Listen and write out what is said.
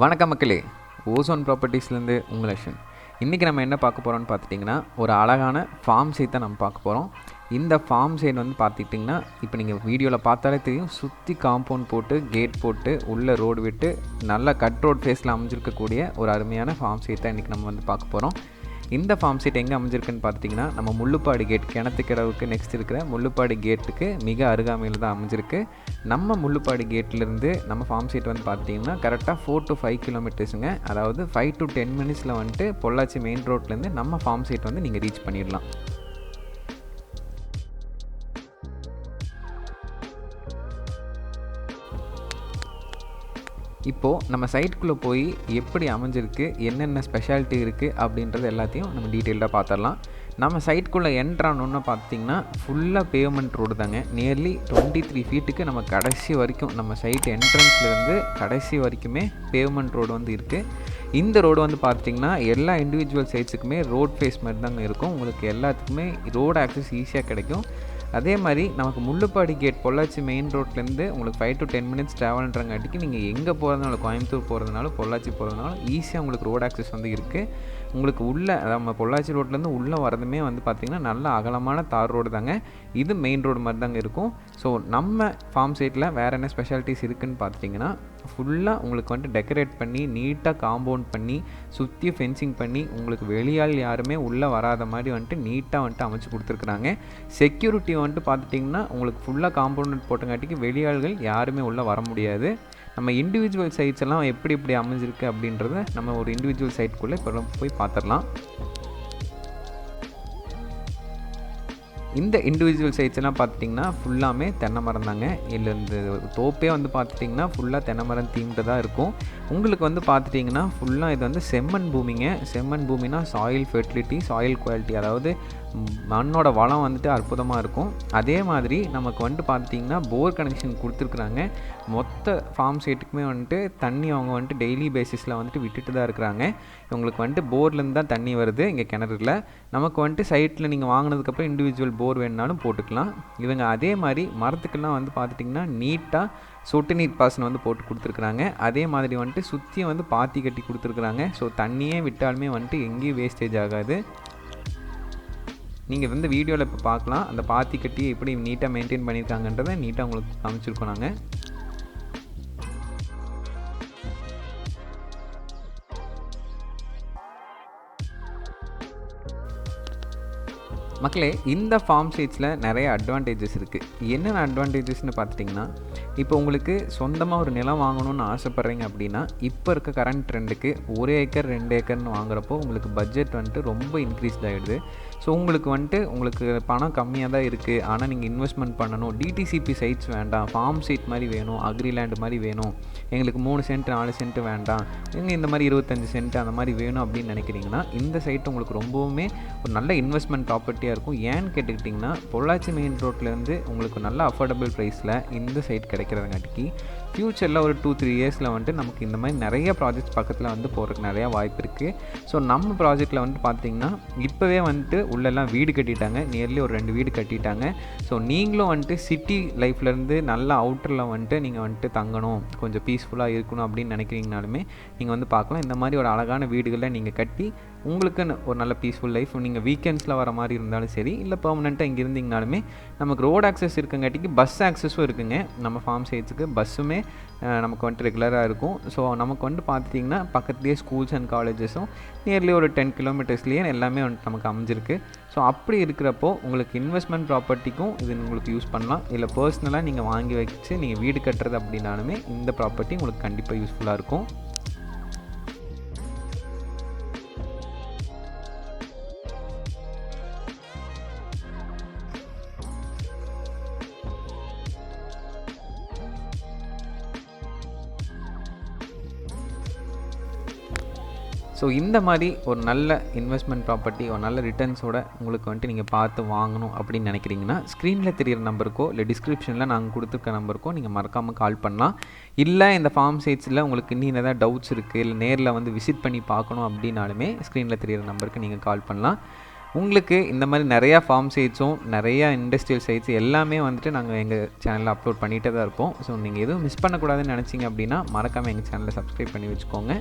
வணக்கம் மக்களே, ஓசோன் ப்ராப்பர்ட்டிஸ்லேருந்து உங்கள் லக்ஷன். இன்றைக்கி நம்ம என்ன பார்க்க போகிறோம்னு பார்த்துட்டிங்கன்னா, ஒரு அழகான ஃபார்ம் சைட் தான் நம்ம பார்க்க போகிறோம். இந்த ஃபார்ம் சைட் வந்து பார்த்துக்கிட்டிங்கன்னா, இப்போ நீங்கள் வீடியோவில் பார்த்தாலே தெரியும், சுற்றி காம்பவுண்ட் போட்டு கேட் போட்டு உள்ளே ரோடு விட்டு நல்லா கட் ரோட் ஃபேஸில் அமைஞ்சிருக்கக்கூடிய ஒரு அருமையான ஃபார்ம் சைட் தான் இன்றைக்கி நம்ம வந்து பார்க்க போகிறோம். இந்த ஃபார்ம் சைட் எங்கே அமைஞ்சிருக்குன்னு பார்த்திங்கன்னா, நம்ம முள்ளுப்பாடி கேட் கிணத்துக்கிடவுக்கு நெக்ஸ்ட் இருக்கிற முள்ளுப்பாடி கேட்டுக்கு மிக அருகாமையில் தான் அமைஞ்சிருக்கு. நம்ம முள்ளுப்பாடி கேட்லேருந்து நம்ம ஃபார்ம் சைட் வந்து பார்த்திங்கன்னா கரெக்டாக 4 to 5 கிலோமீட்டர்ஸுங்க. அதாவது 5 to 10 மினிட்ஸில் வந்துட்டு பொள்ளாச்சி மெயின் ரோட்லேருந்து நம்ம ஃபார்ம் சைட் வந்து நீங்கள் ரீச் பண்ணிடலாம். இப்போது நம்ம சைட்டுக்குள்ளே போய் எப்படி அமைஞ்சிருக்கு, என்னென்ன ஸ்பெஷாலிட்டி இருக்குது அப்படின்றது எல்லாத்தையும் நம்ம டீட்டெயில்டாக பார்த்துடலாம். நம்ம சைட்டுக்குள்ளே என்ட்ரானோன்னு பார்த்திங்கன்னா ஃபுல்லாக பேவ்மெண்ட் ரோடு தாங்க. நியர்லி 23 ஃபீட்டுக்கு நம்ம கடைசி வரைக்கும் நம்ம சைட் என்ட்ரன்ஸ்லேருந்து கடைசி வரைக்குமே பேவ்மெண்ட் ரோடு வந்து இருக்குது. இந்த ரோடு வந்து பார்த்திங்கன்னா எல்லா இண்டிவிஜுவல் சைட்ஸுக்குமே ரோட் ஃபேஸ் மாதிரி தாங்க இருக்கும். உங்களுக்கு எல்லாத்துக்குமே ரோடு ஆக்சஸ் ஈஸியாக கிடைக்கும். அதே மாதிரி நமக்கு முள்ளுப்பாடி கேட் பொள்ளாச்சி மெயின் ரோட்லேருந்து உங்களுக்கு 5 to 10 மினிட்ஸ் ட்ராவல்ன்றங்காட்டிக்கு நீங்கள் எங்கே போகிறதுனால, கோயம்புத்தூர் போகிறதுனால, பொள்ளாச்சி போகிறதுனால ஈஸியாக உங்களுக்கு ரோட் ஆக்சஸ் வந்து இருக்குது. உங்களுக்கு உள்ளே நம்ம பொள்ளாச்சி ரோட்லேருந்து உள்ளே வரதுமே வந்து பார்த்திங்கன்னா நல்ல அகலமான தார் ரோடு தாங்க. இது மெயின் ரோடு மாதிரி தாங்க இருக்கும். ஸோ நம்ம ஃபார்ம் சைட்டில் வேறு என்ன ஸ்பெஷாலிட்டிஸ் இருக்குதுன்னு பார்த்திங்கன்னா, ஃபுல்லாக உங்களுக்கு வந்துட்டு டெக்கரேட் பண்ணி நீட்டாக காம்பவுண்ட் பண்ணி சுற்றி ஃபென்சிங் பண்ணி உங்களுக்கு வெளியால் யாருமே உள்ளே வராத மாதிரி வந்துட்டு நீட்டாக வந்துட்டு அமைச்சு கொடுத்துருக்குறாங்க. செக்யூரிட்டி வந்துட்டு பார்த்துட்டிங்கன்னா உங்களுக்கு ஃபுல்லாக காம்பவுண்ட் போட்டங்காட்டிக்கு வெளியாள்கள் யாருமே உள்ளே வர முடியாது. நம்ம இண்டிவிஜுவல் சைட்ஸ் எல்லாம் எப்படி அமைஞ்சிருக்கு அப்படின்றத நம்ம ஒரு இண்டிவிஜுவல் சைட்குள்ளே இப்போ போய் பார்த்துடலாம். இந்த இண்டிவிஜுவல் சைட்ஸ் எல்லாம் பார்த்துட்டிங்கன்னா ஃபுல்லாமே தென்னை மரம் தாங்க. இல்லை இந்த தோப்பே வந்து பார்த்துட்டிங்கன்னா ஃபுல்லாக தென்னை மரம் தீம்டு தான் இருக்கும். உங்களுக்கு வந்து பார்த்துட்டிங்கன்னா ஃபுல்லாக இது வந்து செம்மண் பூமிங்க. செம்மண் பூமினா சாயில் ஃபெர்டிலிட்டி, சாயில் குவாலிட்டி, அதாவது மண்ணோட வளம் வந்துட்டு அற்புதமாக இருக்கும். அதே மாதிரி நமக்கு வந்துட்டு பார்த்துட்டிங்கன்னா போர் கனெக்ஷன் கொடுத்துருக்குறாங்க. மொத்த ஃபார்ம் சைட்டுக்குமே வந்துட்டு தண்ணி அவங்க வந்துட்டு டெய்லி பேசிஸில் வந்துட்டு விட்டுட்டு தான் இருக்கிறாங்க. இவங்களுக்கு வந்துட்டு போர்லேருந்து தான் தண்ணி வருது இங்கே கிணறுல. நமக்கு வந்துட்டு சைட்டில் நீங்கள் வாங்கினதுக்கப்புறம் இண்டிவிஜுவல் போர் வேணுனாலும் போட்டுக்கலாம். இவங்க அதே மாதிரி மரத்துக்கெல்லாம் வந்து பார்த்துட்டிங்கன்னா நீட்டாக சொட்டு நீர் பாசனம் வந்து போட்டு கொடுத்துருக்குறாங்க. அதே மாதிரி வந்துட்டு சுற்றியும் வந்து பாத்தி கட்டி கொடுத்துருக்குறாங்க. ஸோ தண்ணியே விட்டாலுமே வந்துட்டு எங்கேயும் வேஸ்டேஜ் ஆகாது. நீங்கள் வந்து வீடியோவில் இப்போ பார்க்கலாம், அந்த பாத்தி கட்டி எப்படி நீட்டாக மெயின்டைன் பண்ணியிருக்காங்கன்றதை நீட்டாக உங்களுக்கு காமிச்சிருக்கோம் நாங்கள். மக்களே, இந்த ஃபார்ம் சைட்ஸில் நிறைய அட்வான்டேஜஸ் இருக்குது. என்னென்ன அட்வான்டேஜஸ்னு பார்த்துட்டிங்கன்னா, இப்போ உங்களுக்கு சொந்தமாக ஒரு நிலம் வாங்கணும்னு ஆசைப்பட்றீங்க அப்படின்னா, இப்போ இருக்க கரண்ட் ட்ரெண்டுக்கு 1 ஏக்கர் 2 ஏக்கர்னு வாங்குறப்போ உங்களுக்கு பட்ஜெட் வந்துட்டு ரொம்ப இன்க்ரீஸ்ட் ஆகிடுது. ஸோ உங்களுக்கு பணம் கம்மியாக தான் இருக்குது, ஆனால் நீங்கள் இன்வெஸ்ட்மெண்ட் பண்ணணும், டிடிசிபி சைட்ஸ் வேண்டாம், ஃபார்ம் சைட் மாதிரி வேணும், அக்ரிலேண்ட் மாதிரி வேணும், எங்களுக்கு 3 சென்ட் 4 சென்ட் வேண்டாம், எங்கள் இந்த மாதிரி 25 சென்ட் அந்த மாதிரி வேணும் அப்படின்னு நினைக்கிறீங்கன்னா, இந்த சைட் உங்களுக்கு ரொம்பவுமே ஒரு நல்ல இன்வெஸ்ட்மெண்ட் ப்ராப்பர்ட்டியாக இருக்கும். ஏன்னு கேட்டுக்கிட்டிங்கன்னா, பொள்ளாச்சி மெயின் ரோட்லேருந்து உங்களுக்கு நல்ல அஃபோர்டபுள் ப்ரைஸில் இந்த சைட் கிடைக்கிறதுங்காட்டிக்கு ஃப்யூச்சரில் ஒரு 2-3 இயர்ஸில் வந்துட்டு நமக்கு இந்த மாதிரி நிறைய ப்ராஜெக்ட்ஸ் பக்கத்தில் வந்து போகிறதுக்கு நிறையா வாய்ப்பு இருக்குது. ஸோ நம்ம ப்ராஜெக்டில் வந்துட்டு பார்த்திங்கன்னா இப்போவே வந்துட்டு உள்ளெல்லாம் வீடு கட்டிட்டாங்க. நியர்லி ஒரு 2 வீடு கட்டிட்டாங்க. ஸோ நீங்களும் வந்துட்டு சிட்டி லைஃப்லேருந்து நல்ல அவுட்டரில் வந்துட்டு நீங்கள் வந்துட்டு தங்கணும், கொஞ்சம் பீஸ்ஃபுல்லாக இருக்கணும் அப்படின்னு நினைக்கிறீங்கனாலுமே நீங்கள் வந்து பார்க்கலாம். இந்த மாதிரி ஒரு அழகான வீடுகளில் நீங்கள் கட்டி உங்களுக்குன்னு ஒரு நல்ல பீஸ்ஃபுல் லைஃப், நீங்கள் வீக்கெண்ட்ஸில் வர மாதிரி இருந்தாலும் சரி, இல்லை பெர்மனெண்ட்டாக இங்கே இருந்தீங்கனாலுமே நமக்கு ரோட் ஆக்சஸ் இருக்குங்காட்டிக்கு பஸ் ஆக்சஸும் இருக்குங்க. நம்ம ஃபார்ம் சைட்ஸுக்கு பஸ்ஸுமே நமக்கு வந்துட்டு ரெகுலராக இருக்கும். ஸோ நமக்கு வந்துட்டு பார்த்துட்டிங்கன்னா பக்கத்துலேயே ஸ்கூல்ஸ் அண்ட் காலேஜஸும் நியர்லி ஒரு 10 கிலோமீட்டர்ஸ்லேயே எல்லாமே வந்துட்டு நமக்கு அமைஞ்சிருக்கு. ஸோ அப்படி இருக்கிறப்போ உங்களுக்கு இன்வெஸ்ட்மெண்ட் ப்ராப்பர்ட்டிக்கும் இது உங்களுக்கு யூஸ் பண்ணலாம். இல்லை பர்சனலாக நீங்கள் வாங்கி வச்சு நீங்கள் வீடு கட்டுறது அப்படின்னாலுமே இந்த ப்ராப்பர்ட்டி உங்களுக்கு கண்டிப்பாக யூஸ்ஃபுல்லாக இருக்கும். ஸோ இந்த மாதிரி ஒரு நல்ல இன்வெஸ்ட்மெண்ட் ப்ராப்பர்ட்டி, ஒரு நல்ல ரிட்டர்ன்ஸோட உங்களுக்கு வந்துட்டு நீங்கள் பார்த்து வாங்கணும் அப்படின்னு நினைக்கிறீங்கன்னா, ஸ்க்ரீனில் தெரியிற நம்பருக்கோ இல்லை டிஸ்கிரிப்ஷனில் நாங்கள் கொடுத்துருக்க நம்பருக்கோ நீங்கள் மறக்காமல் கால் பண்ணலாம். இல்லை இந்த ஃபார்ம் சைட்ஸில் உங்களுக்கு இன்னும் ஏதாவது டவுட்ஸ் இருக்குது, இல்லை நேரில் வந்து விசிட் பண்ணி பார்க்கணும் அப்படின்னாலுமே ஸ்க்ரீனில் தெரியிற நம்பருக்கு நீங்கள் கால் பண்ணலாம். உங்களுக்கு இந்த மாதிரி நிறையா ஃபார்ம் சைட்ஸும் நிறையா இண்டஸ்ட்ரியல் சைட்ஸ் எல்லாமே வந்துட்டு நாங்கள் எங்கள் சேனலில் அப்லோட் பண்ணிகிட்டே தான் இருப்போம். ஸோ நீங்கள் எதுவும் மிஸ் பண்ணக்கூடாதுன்னு நினச்சிங்க அப்படின்னா மறக்காமல் எங்கள் சேனலை சப்ஸ்கிரைப் பண்ணி வச்சுக்கோங்க.